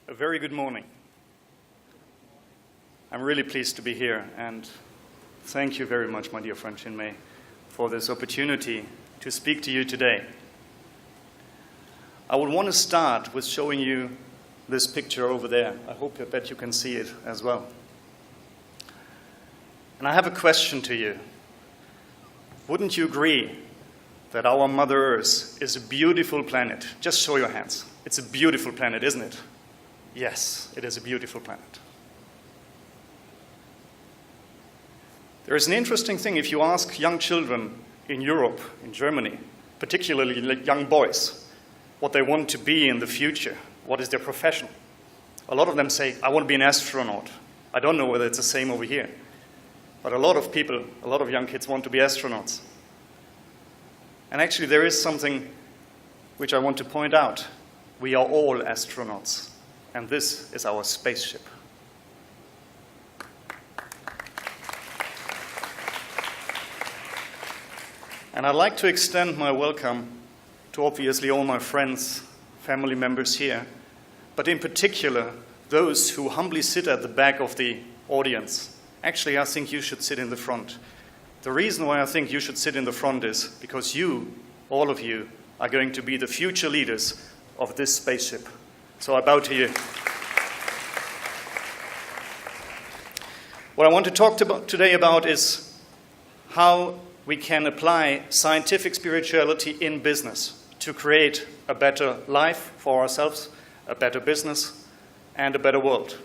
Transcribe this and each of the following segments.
A very good morning. I'm really pleased to be here, and thank you very much, my dear friend Chinmay, for this opportunity to speak to you today. I would want to start with showing you this picture over there. I hope that you can see it as well. And I have a question to you. Wouldn't you agree that our Mother Earth is a beautiful planet? Just show your hands. It's a beautiful planet, isn't it? Yes, it is a beautiful planet. There is an interesting thing if you ask young children in Europe, in Germany, particularly young boys, what they want to be in the future, what is their profession. A lot of them say, I want to be an astronaut. I don't know whether it's the same over here. But a lot of people, a lot of young kids want to be astronauts. And actually there is something which I want to point out. We are all astronauts. And this is our spaceship. And I'd like to extend my welcome to obviously all my friends, family members here, but in particular, those who humbly sit at the back of the audience. Actually, I think you should sit in the front. The reason why I think you should sit in the front is because you, all of you, are going to be the future leaders of this spaceship. So I bow to you. What I want to talk today about is how we can apply scientific spirituality in business to create a better life for ourselves, a better business, and a better world.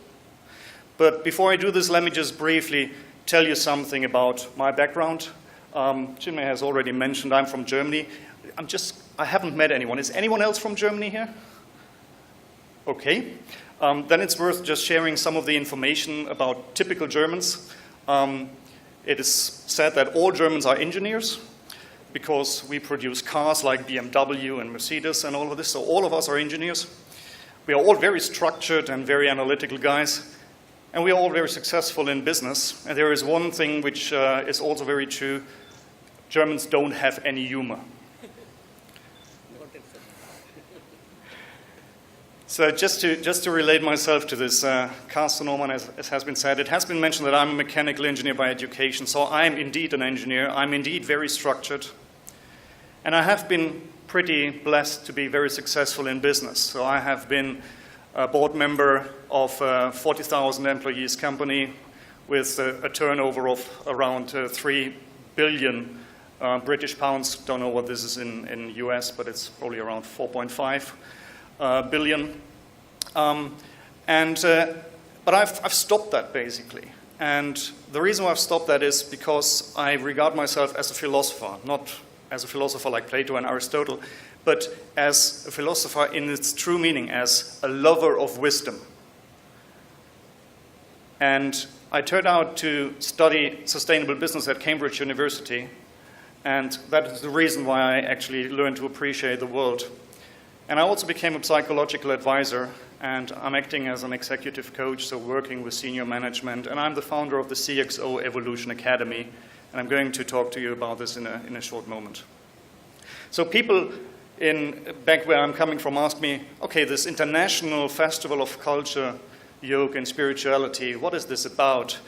But before I do this, let me just briefly tell you something about my background. Chinmay has already mentioned I'm from Germany. I haven't met anyone. Is anyone else from Germany here? Okay. Then it's worth just sharing some of the information about typical Germans. It is said that all Germans are engineers because we produce cars like BMW and Mercedes and all of this, so all of us are engineers. We are all very structured and very analytical guys, and we are all very successful in business. And there is one thing which is also very true. Germans don't have any humor. So just to relate myself to this, Carsten Norman, as has been said, it has been mentioned that I'm a mechanical engineer by education, so I am indeed an engineer. I'm indeed very structured. And I have been pretty blessed to be very successful in business. So I have been a board member of a 40,000 employees company with a turnover of around 3 billion British pounds. Don't know what this is in US, but it's probably around 4.5 billion. But I've stopped that basically. And the reason why I've stopped that is because I regard myself as a philosopher, not as a philosopher like Plato and Aristotle, but as a philosopher in its true meaning, as a lover of wisdom. And I turned out to study sustainable business at Cambridge University, and that is the reason why I actually learned to appreciate the world. And I also became a psychological advisor, and I'm acting as an executive coach, so working with senior management, and I'm the founder of the CXO Evolution Academy, and I'm going to talk to you about this in a short moment. So people back where I'm coming from ask me, okay, this international festival of culture, yoga, and spirituality, what is this about?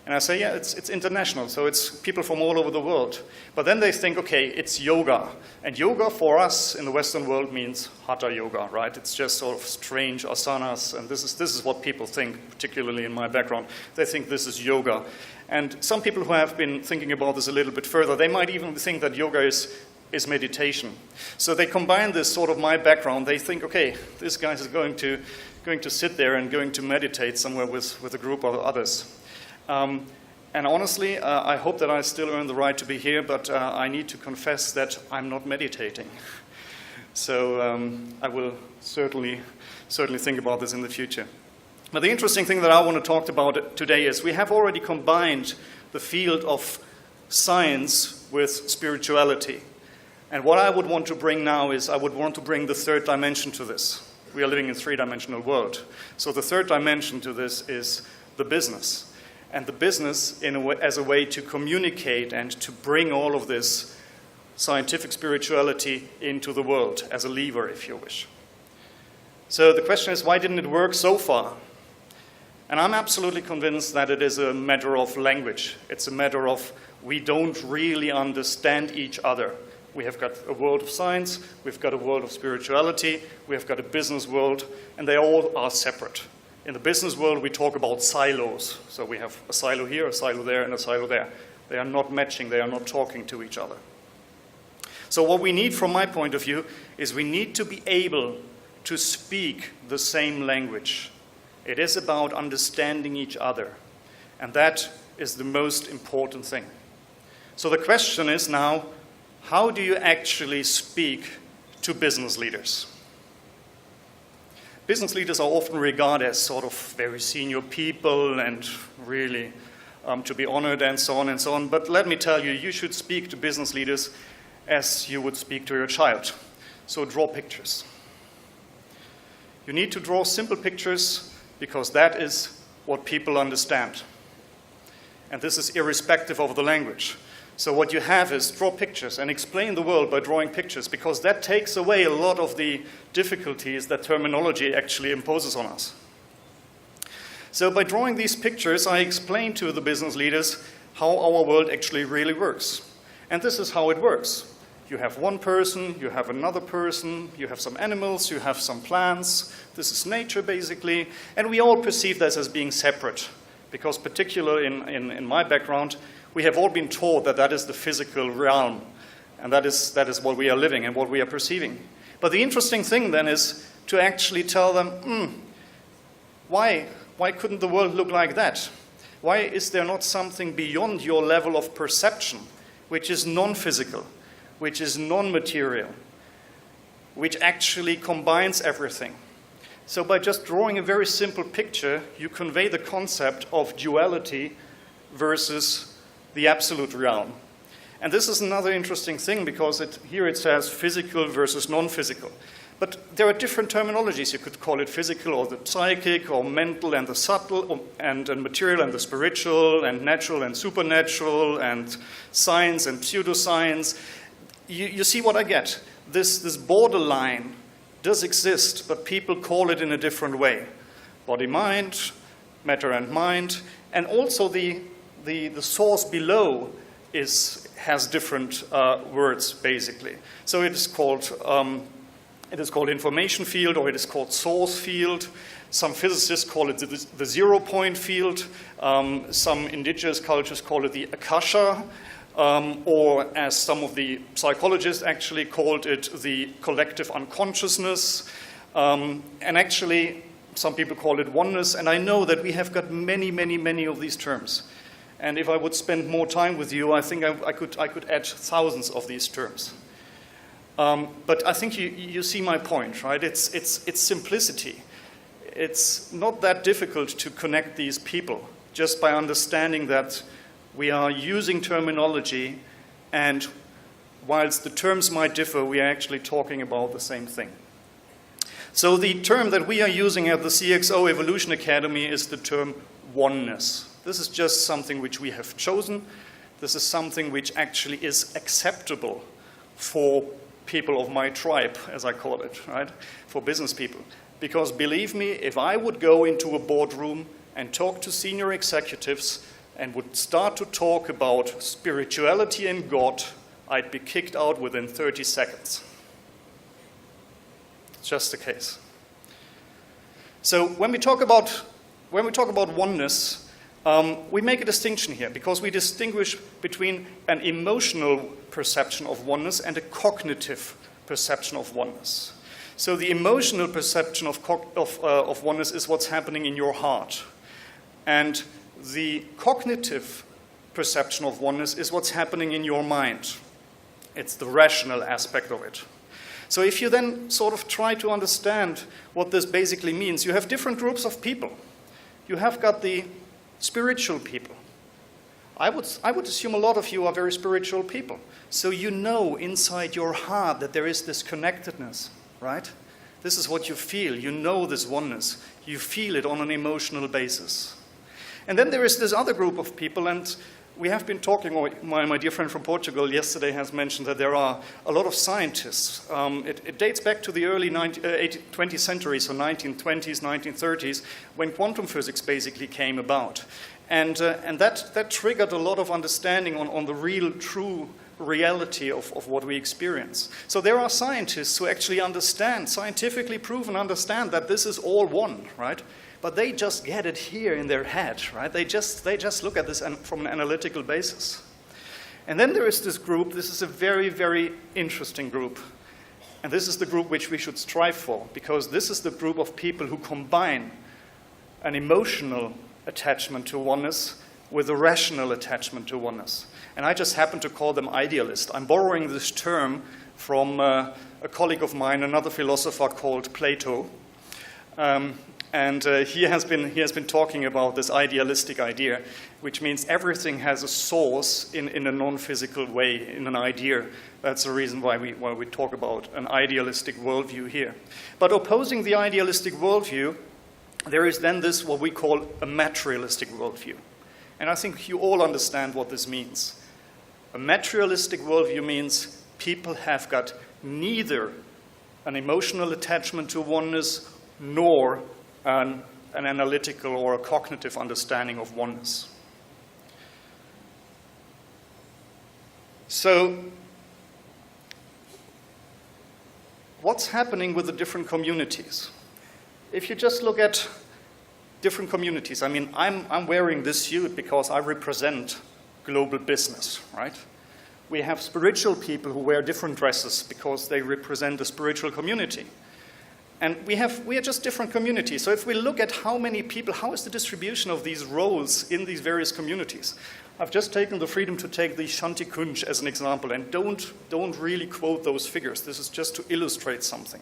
And I say, yeah, it's international, so it's people from all over the world. But then they think, okay, it's yoga. And yoga for us in the Western world means hatha yoga, right? It's just sort of strange asanas, and this is what people think, particularly in my background. They think this is yoga. And some people who have been thinking about this a little bit further, they might even think that yoga is meditation. So they combine this sort of my background. They think, okay, this guy is going to sit there and going to meditate somewhere with a group of others. And honestly, I hope that I still earn the right to be here, but I need to confess that I'm not meditating. So I will certainly think about this in the future. But the interesting thing that I want to talk about today is we have already combined the field of science with spirituality. And what I would want to bring now is I would want to bring the third dimension to this. We are living in a three-dimensional world. So the third dimension to this is the business. And the business as a way to communicate and to bring all of this scientific spirituality into the world, as a lever, if you wish. So the question is, why didn't it work so far? And I'm absolutely convinced that it is a matter of language. It's a matter of we don't really understand each other. We have got a world of science, we've got a world of spirituality, we've got a business world, and they all are separate. In the business world, we talk about silos. So we have a silo here, a silo there, and a silo there. They are not matching, they are not talking to each other. So what we need, from my point of view, is we need to be able to speak the same language. It is about understanding each other, and that is the most important thing. So the question is now, how do you actually speak to business leaders? Business leaders are often regarded as sort of very senior people and really to be honored and so on and so on. But let me tell you, you should speak to business leaders as you would speak to your child. So draw pictures. You need to draw simple pictures because that is what people understand. And this is irrespective of the language. So what you have is draw pictures and explain the world by drawing pictures, because that takes away a lot of the difficulties that terminology actually imposes on us. So by drawing these pictures, I explain to the business leaders how our world actually really works. And this is how it works. You have one person, you have another person, you have some animals, you have some plants. This is nature, basically. And we all perceive this as being separate, because particularly in my background, we have all been taught that that is the physical realm, and that is what we are living and what we are perceiving. But the interesting thing then is to actually tell them, why couldn't the world look like that? Why is there not something beyond your level of perception, which is non-physical, which is non-material, which actually combines everything? So by just drawing a very simple picture, you convey the concept of duality versus the absolute realm. And this is another interesting thing, because here it says physical versus non-physical. But there are different terminologies. You could call it physical or the psychic, or mental and the subtle, and material and the spiritual, and natural and supernatural, and science and pseudoscience. You see what I get? This borderline does exist, but people call it in a different way. Body-mind, matter and mind, and also the source below has different words, basically. So it is called information field, or it is called source field. Some physicists call it the zero-point field. Some indigenous cultures call it the akasha, or as some of the psychologists actually called it, the collective unconsciousness. And actually, some people call it oneness. And I know that we have got many, many, many of these terms. And if I would spend more time with you, I think I could add thousands of these terms. But I think you see my point, right? It's simplicity. It's not that difficult to connect these people just by understanding that we are using terminology, and whilst the terms might differ, we are actually talking about the same thing. So the term that we are using at the CXO Evolution Academy is the term oneness. This is just something which we have chosen. This is something which actually is acceptable for people of my tribe, as I call it, right? For business people. Because believe me, if I would go into a boardroom and talk to senior executives and would start to talk about spirituality and God, I'd be kicked out within 30 seconds. It's just the case. So when we talk about oneness, we make a distinction here, because we distinguish between an emotional perception of oneness and a cognitive perception of oneness. So the emotional perception of oneness is what's happening in your heart. And the cognitive perception of oneness is what's happening in your mind. It's the rational aspect of it. So if you then sort of try to understand what this basically means, you have different groups of people. You have got the spiritual people. I would assume a lot of you are very spiritual people. So you know inside your heart that there is this connectedness, right? This is what you feel. You know this oneness. You feel it on an emotional basis. And then there is this other group of people, and we have been talking, or my dear friend from Portugal yesterday has mentioned that there are a lot of scientists. It dates back to the early 20th century, so 1920s, 1930s, when quantum physics basically came about. And that triggered a lot of understanding on the real, true reality of what we experience. So there are scientists who actually understand, scientifically proven understand that this is all one, right? But they just get it here in their head, right? They just look at this from an analytical basis. And then there is this group. This is a very, very interesting group. And this is the group which we should strive for, because this is the group of people who combine an emotional attachment to oneness with a rational attachment to oneness. And I just happen to call them idealist. I'm borrowing this term from a colleague of mine, another philosopher called Plato. And he has been talking about this idealistic idea, which means everything has a source in a non-physical way, in an idea. That's the reason why we talk about an idealistic worldview here. But opposing the idealistic worldview, there is then this, what we call a materialistic worldview. And I think you all understand what this means. A materialistic worldview means people have got neither an emotional attachment to oneness nor an analytical or a cognitive understanding of oneness. So, what's happening with the different communities? If you just look at different communities, I mean, I'm wearing this suit because I represent global business, right? We have spiritual people who wear different dresses because they represent a spiritual community. And we are just different communities. So if we look at how many people, how is the distribution of these roles in these various communities? I've just taken the freedom to take the Shanti Kunj as an example, and don't really quote those figures. This is just to illustrate something.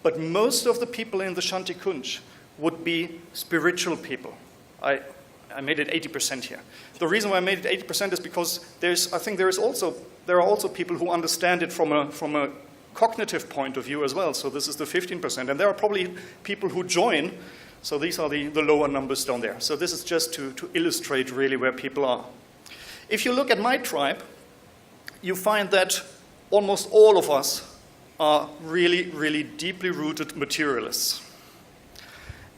But most of the people in the Shanti Kunj would be spiritual people. I made it 80% here. The reason why I made it 80% is because I think there are also people who understand it from a cognitive point of view as well. So this is the 15%. And there are probably people who join. So these are the lower numbers down there. So this is just to illustrate really where people are. If you look at my tribe, you find that almost all of us are really, really deeply rooted materialists.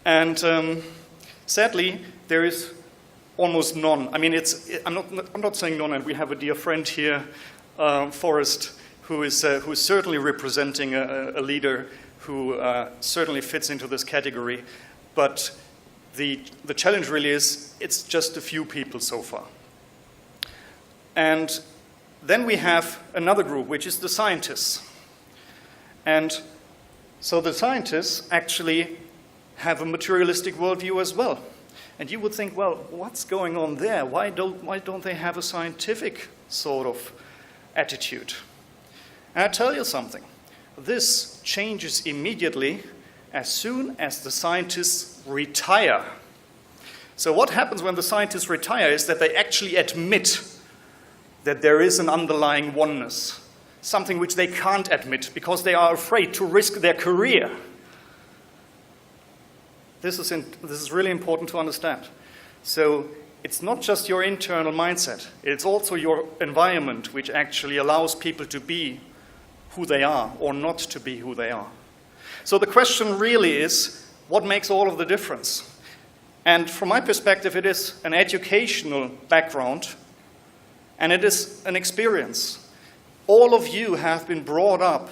And sadly, there is almost none. I mean, I'm not saying none, and we have a dear friend here, Forrest, who is certainly representing a leader who certainly fits into this category. But the challenge really is it's just a few people so far. And then we have another group, which is the scientists. And so the scientists actually have a materialistic worldview as well. And you would think, well, what's going on there? Why don't they have a scientific sort of attitude? And I tell you something. This changes immediately as soon as the scientists retire. So what happens when the scientists retire is that they actually admit that there is an underlying oneness, something which they can't admit because they are afraid to risk their career. This is really important to understand. So it's not just your internal mindset, it's also your environment which actually allows people to be who they are or not to be who they are. So the question really is, what makes all of the difference? And from my perspective, it is an educational background and it is an experience. All of you have been brought up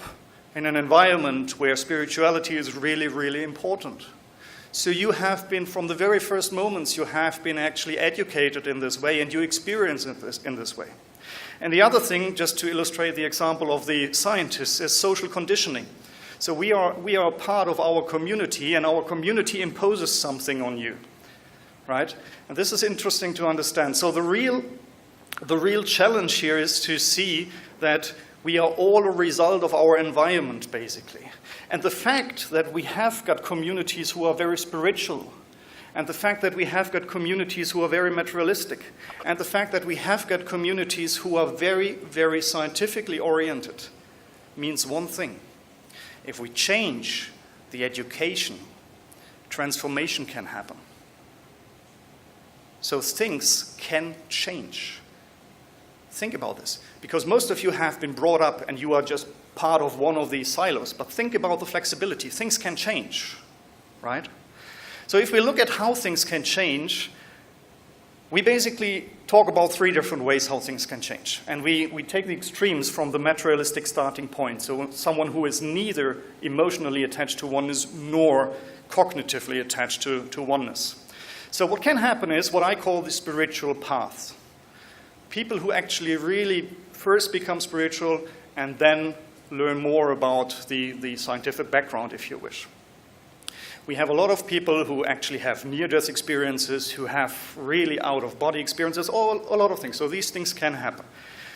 in an environment where spirituality is really, really important. So you have been, from the very first moments, you have been actually educated in this way and you experience it in this way. And the other thing, just to illustrate the example of the scientists, is social conditioning. So we are part of our community and our community imposes something on you, right? And this is interesting to understand. So the real challenge here is to see that we are all a result of our environment, basically. And the fact that we have got communities who are very spiritual, and the fact that we have got communities who are very materialistic, and the fact that we have got communities who are very, very scientifically oriented, means one thing. If we change the education, transformation can happen. So things can change. Think about this, because most of you have been brought up and you are just part of one of these silos, but think about the flexibility. Things can change, right? So if we look at how things can change, we basically talk about 3 different ways how things can change. And we take the extremes from the materialistic starting point. So someone who is neither emotionally attached to oneness nor cognitively attached to oneness. So what can happen is what I call the spiritual path. People who actually really first become spiritual and then learn more about the scientific background, if you wish. We have a lot of people who actually have near-death experiences, who have really out-of-body experiences, a lot of things. So these things can happen.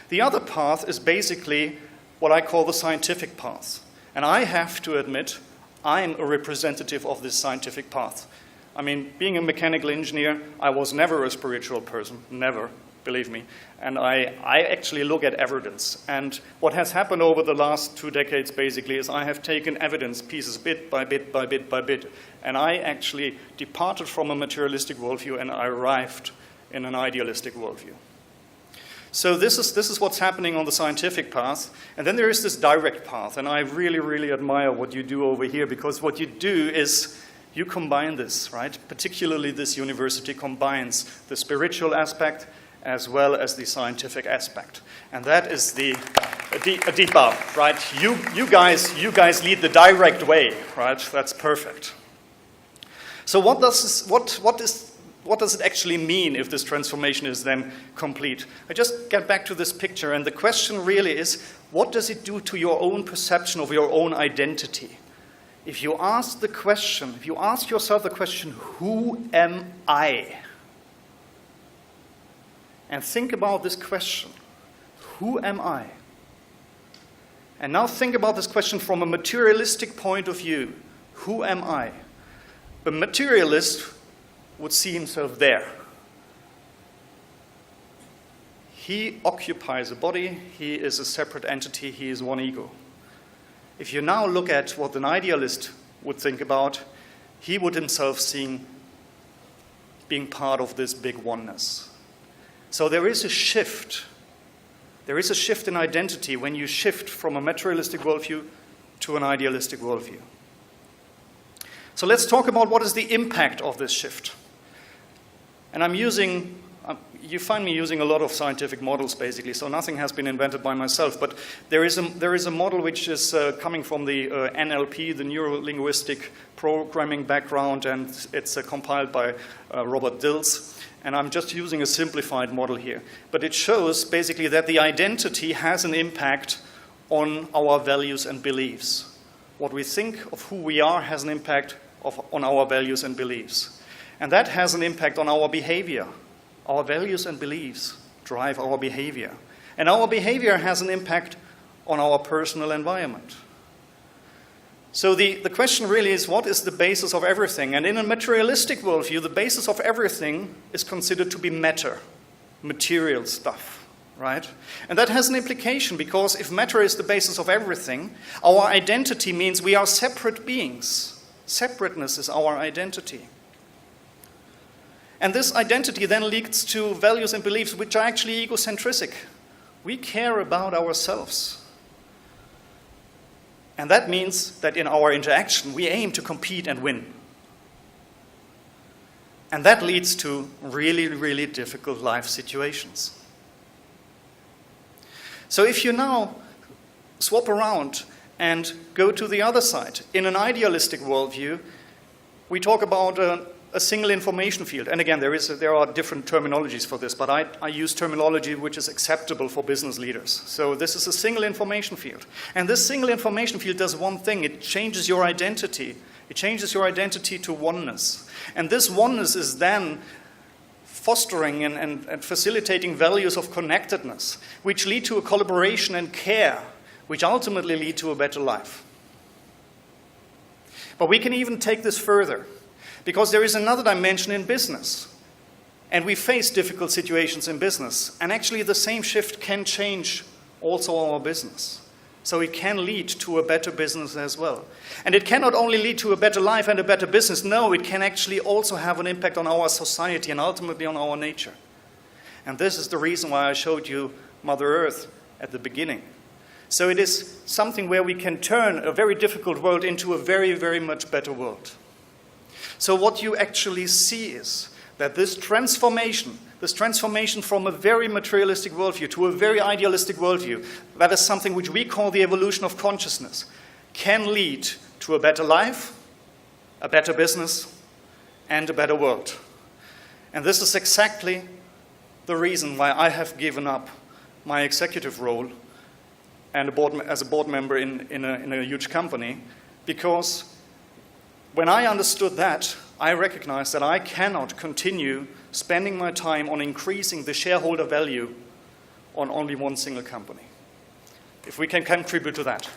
The other path is basically what I call the scientific path. And I have to admit, I'm a representative of this scientific path. I mean, being a mechanical engineer, I was never a spiritual person, never, believe me. And I actually look at evidence. And what has happened over the last 2 decades, basically, is I have taken evidence pieces bit by bit by bit by bit. And I actually departed from a materialistic worldview and I arrived in an idealistic worldview. So this is what's happening on the scientific path. And then there is this direct path. And I really, really admire what you do over here, because what you do is you combine this, right? Particularly this university combines the spiritual aspect as well as the scientific aspect. And that is a deep up, right? You guys lead the direct way, right? That's perfect. So what does it actually mean if this transformation is then complete? I just get back to this picture, and the question really is, what does it do to your own perception of your own identity? If you ask yourself the question, who am I? And think about this question, who am I? And now think about this question from a materialistic point of view, who am I? A materialist would see himself there. He occupies a body, he is a separate entity, he is one ego. If you now look at what an idealist would think about, he would himself see being part of this big oneness. So there is a shift. There is a shift in identity when you shift from a materialistic worldview to an idealistic worldview. So let's talk about what is the impact of this shift. And you find me using a lot of scientific models, basically, so nothing has been invented by myself. But there is a model which is coming from the NLP, the neuro-linguistic programming background, and it's compiled by Robert Dills. And I'm just using a simplified model here. But it shows, basically, that the identity has an impact on our values and beliefs. What we think of who we are has an impact on our values and beliefs. And that has an impact on our behavior. Our values and beliefs drive our behavior. And our behavior has an impact on our personal environment. So the question really is, what is the basis of everything? And in a materialistic worldview, the basis of everything is considered to be matter, material stuff, right? And that has an implication, because if matter is the basis of everything, our identity means we are separate beings. Separateness is our identity. And this identity then leads to values and beliefs which are actually egocentric. We care about ourselves. And that means that in our interaction, we aim to compete and win. And that leads to really, really difficult life situations. So if you now swap around and go to the other side, in an idealistic worldview, we talk about a single information field. And again, there are different terminologies for this, but I use terminology which is acceptable for business leaders. So this is a single information field. And this single information field does one thing: it changes your identity. It changes your identity to oneness. And this oneness is then fostering and facilitating values of connectedness, which lead to a collaboration and care, which ultimately lead to a better life. But we can even take this further, because there is another dimension in business. And we face difficult situations in business. And actually the same shift can change also our business. So it can lead to a better business as well. And it cannot only lead to a better life and a better business. No, it can actually also have an impact on our society and ultimately on our nature. And this is the reason why I showed you Mother Earth at the beginning. So it is something where we can turn a very difficult world into a very, very much better world. So what you actually see is that this transformation from a very materialistic worldview to a very idealistic worldview, that is something which we call the evolution of consciousness, can lead to a better life, a better business, and a better world. And this is exactly the reason why I have given up my executive role and as a board member in a huge company, because when I understood that, I recognized that I cannot continue spending my time on increasing the shareholder value on only one single company. If we can contribute to that.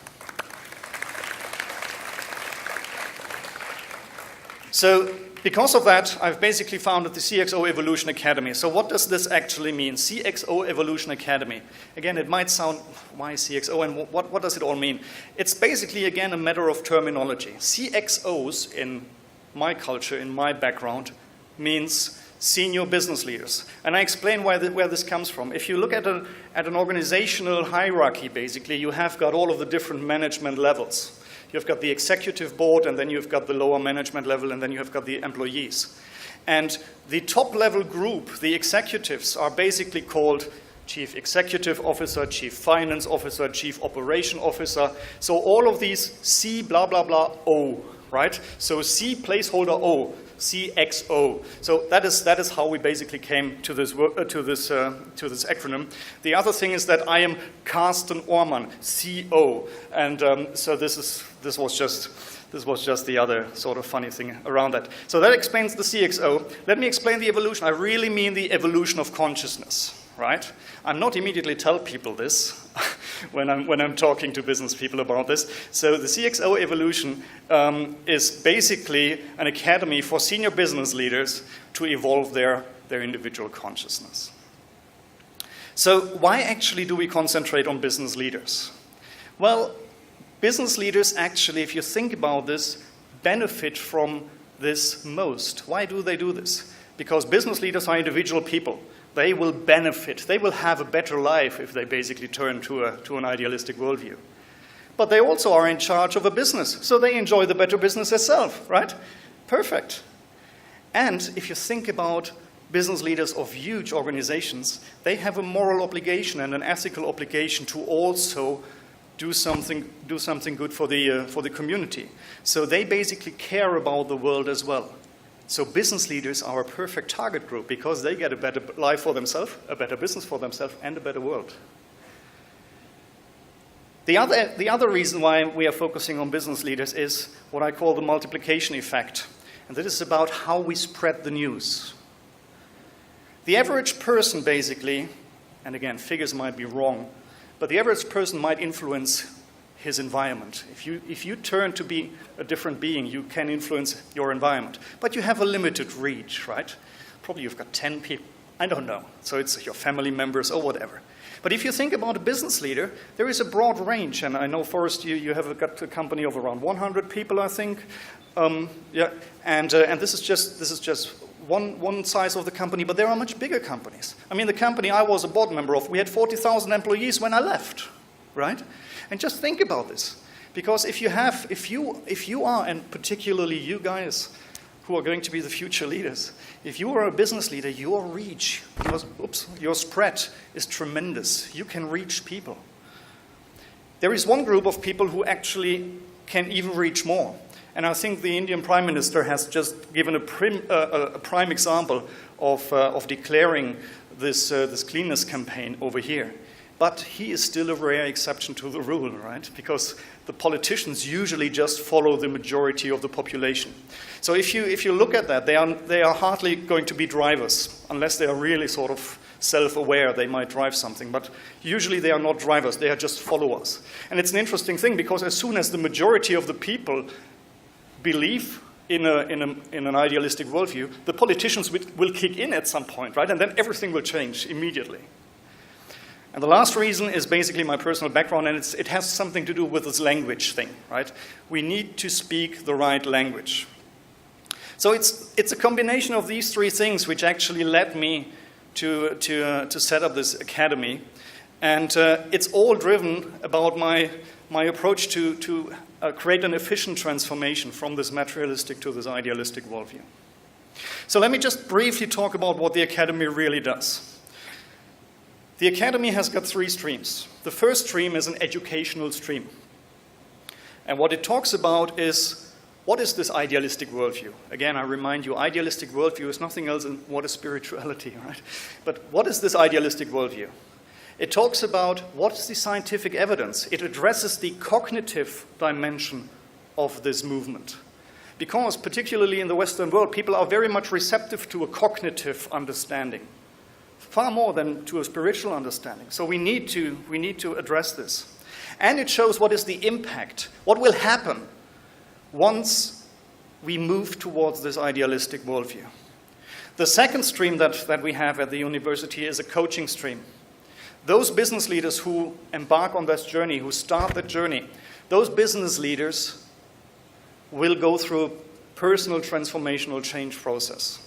So because of that, I've basically founded the CXO Evolution Academy. So what does this actually mean? CXO Evolution Academy. Again, it might sound, why CXO, and what does it all mean? It's basically, again, a matter of terminology. CXOs, in my culture, in my background, means senior business leaders. And I explain where this comes from. If you look at an organizational hierarchy, basically, you have got all of the different management levels. You've got the executive board, and then you've got the lower management level, and then you have got the employees. And the top level group, the executives, are basically called Chief Executive Officer, Chief Finance Officer, Chief Operation Officer. So all of these C blah, blah, blah, O, right? So C placeholder O, CXO. So that is how we basically came to this acronym. The other thing is that I am Carsten Orman, CO, and so this was just the other sort of funny thing around that. So that explains the CXO. Let me explain the evolution. I really mean the evolution of consciousness. Right? I'm not immediately tell people this when I'm talking to business people about this. So the CXO Evolution is basically an academy for senior business leaders to evolve their individual consciousness. So why actually do we concentrate on business leaders? Well, business leaders actually, if you think about this, benefit from this most. Why do they do this? Because business leaders are individual people. They will benefit. They will have a better life if they basically turn to an idealistic worldview. But they also are in charge of a business, so they enjoy the better business itself, right? Perfect. And if you think about business leaders of huge organizations, they have a moral obligation and an ethical obligation to also do something good for the community. So they basically care about the world as well. So business leaders are a perfect target group because they get a better life for themselves, a better business for themselves, and a better world. The other reason why we are focusing on business leaders is what I call the multiplication effect. And this is about how we spread the news. The average person basically, and again, figures might be wrong, but the average person might influence his environment. If you turn to be a different being, you can influence your environment. But you have a limited reach, right? Probably you've got 10 people. I don't know. So it's your family members or whatever. But if you think about a business leader, there is a broad range. And I know, Forrest, you have got a company of around 100 people, I think. Yeah. And this is just one size of the company, but there are much bigger companies. I mean, the company I was a board member of, we had 40,000 employees when I left, right? And just think about this, because if you are, and particularly you guys who are going to be the future leaders, if you are a business leader, your reach, your spread is tremendous. You can reach people. There is one group of people who actually can even reach more. And I think the Indian Prime Minister has just given a prime example of declaring this cleanness campaign over here. But he is still a rare exception to the rule, right? Because the politicians usually just follow the majority of the population. So if you look at that, they are hardly going to be drivers, unless they are really sort of self-aware, they might drive something. But usually they are not drivers, they are just followers. And it's an interesting thing, because as soon as the majority of the people believe in an idealistic worldview, the politicians will kick in at some point, right? And then everything will change immediately. And the last reason is basically my personal background, and it has something to do with this language thing, right? We need to speak the right language. So it's a combination of these three things which actually led me to set up this academy. And it's all driven about my approach to create an efficient transformation from this materialistic to this idealistic worldview. So let me just briefly talk about what the Academy really does. The Academy has got 3 streams. The first stream is an educational stream. And what it talks about is, what is this idealistic worldview? Again, I remind you, idealistic worldview is nothing else than what is spirituality, right? But what is this idealistic worldview? It talks about what is the scientific evidence. It addresses the cognitive dimension of this movement. Because, particularly in the Western world, people are very much receptive to a cognitive understanding, far more than to a spiritual understanding. So we need to address this. And it shows what is the impact, what will happen once we move towards this idealistic worldview. The second stream that we have at the university is a coaching stream. Those business leaders who embark on this journey, who start that journey, those business leaders will go through a personal transformational change process.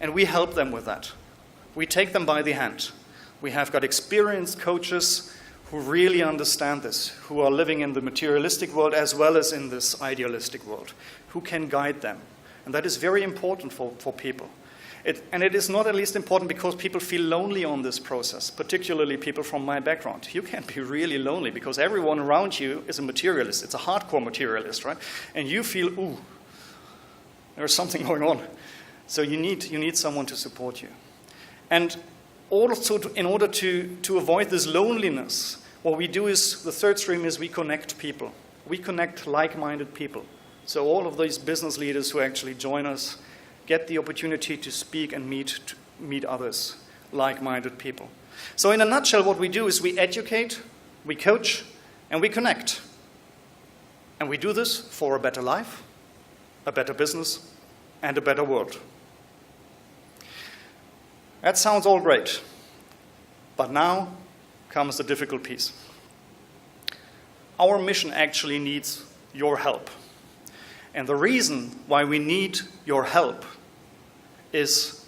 And we help them with that. We take them by the hand. We have got experienced coaches who really understand this, who are living in the materialistic world as well as in this idealistic world, who can guide them. And that is very important for people. And it is not at least important because people feel lonely on this process, particularly people from my background. You can be really lonely because everyone around you is a materialist. It's a hardcore materialist, right? And you feel, ooh, there's something going on. So you need someone to support you. And also, in order to avoid this loneliness, what we do is, the third stream is we connect people. We connect like-minded people. So all of these business leaders who actually join us get the opportunity to speak and meet others, like-minded people. So in a nutshell, what we do is we educate, we coach, and we connect. And we do this for a better life, a better business, and a better world. That sounds all great. But now comes the difficult piece. Our mission actually needs your help. And the reason why we need your help is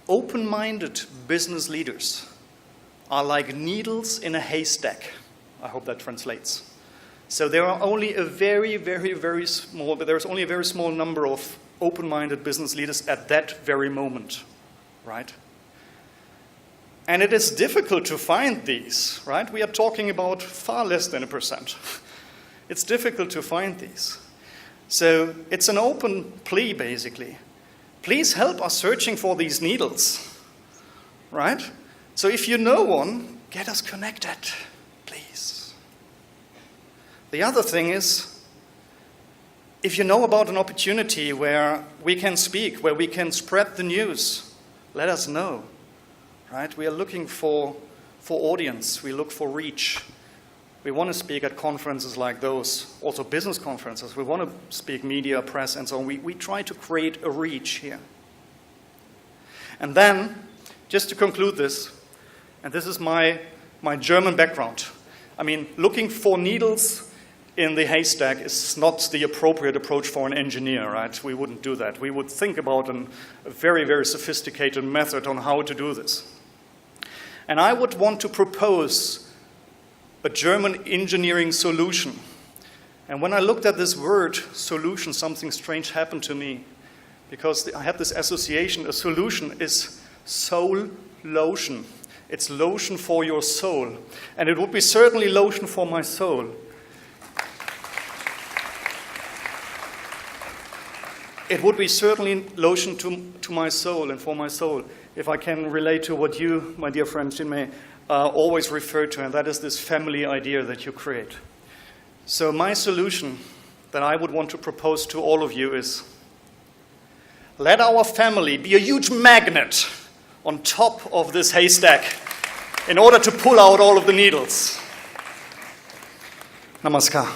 open-minded business leaders are like needles in a haystack. I hope that translates. So there are only a there's only a very small number of open-minded business leaders at that very moment, right? And it is difficult to find these, right? We are talking about far less than 1%. It's difficult to find these. So it's an open plea, basically. Please help us searching for these needles, right? So if you know one, get us connected, please. The other thing is, if you know about an opportunity where we can speak, where we can spread the news, let us know. Right? We are looking for audience. We look for reach. We want to speak at conferences like those, also business conferences. We want to speak media, press, and so on. We try to create a reach here. And then, just to conclude this, and this is my German background. I mean, looking for needles in the haystack is not the appropriate approach for an engineer, right? We wouldn't do that. We would think about a very, very sophisticated method on how to do this. And I would want to propose a German engineering solution. And when I looked at this word, solution, something strange happened to me. Because I had this association, a solution is soul lotion. It's lotion for your soul. And it would be certainly lotion for my soul. It would be certainly lotion to my soul and for my soul, if I can relate to what you, my dear friend Jinmei, always refer to, and that is this family idea that you create. So my solution that I would want to propose to all of you is, let our family be a huge magnet on top of this haystack in order to pull out all of the needles. Namaskar.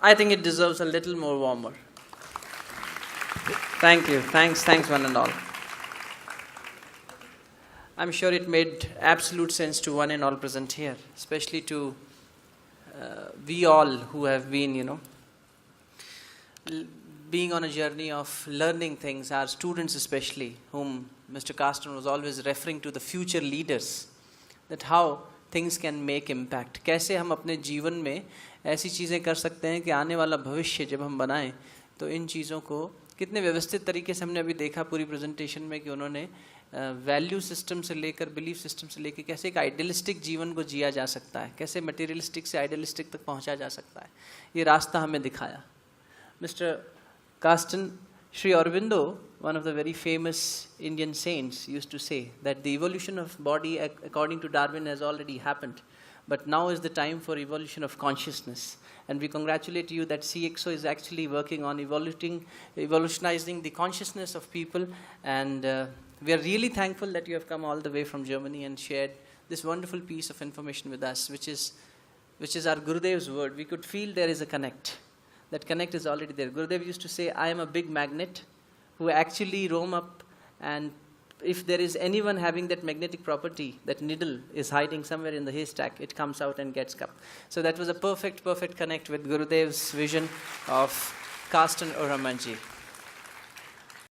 I think it deserves a little more warmer. Thank you. Thanks one and all. I'm sure it made absolute sense to one and all present here, especially to we all who have been, being on a journey of learning things, our students especially, whom Mr. Carsten was always referring to the future leaders, that how things can make impact. कैसे हम अपने जीवन में ऐसी चीज़ें कर सकते हैं कि आने वाला भविष्य जब हम बनाएं तो इन चीज़ों को कितने व्यवस्थित तरीके से हमने अभी देखा पूरी प्रेजेंटेशन में कि उन्होंने वैल्यू सिस्टम से लेकर बिलीफ सिस्टम से लेकर कैसे एक आइडियलिस्टिक जीवन को जिया जा सकता है, कैसे मटेरियलिस्टिक से आइडियलिस्टिक तक पहुंचा जा सकता है, ये रास्ता हमें दिखाया. Mister Carsten, Sri Aurobindo, one of the very famous Indian saints, used to say that the evolution of body according to Darwin has already happened, but now is the time for evolution of consciousness. And we congratulate you that CXO is actually working on evolutionizing the consciousness of people, and we are really thankful that you have come all the way from Germany and shared this wonderful piece of information with us, which is our Gurudev's word. We could feel there is a connect. That connect is already there. Gurudev used to say, I am a big magnet who actually roam up, and if there is anyone having that magnetic property, that needle is hiding somewhere in the haystack, it comes out and gets cup. So that was a perfect connect with Gurudev's vision of Carsten Oramanji.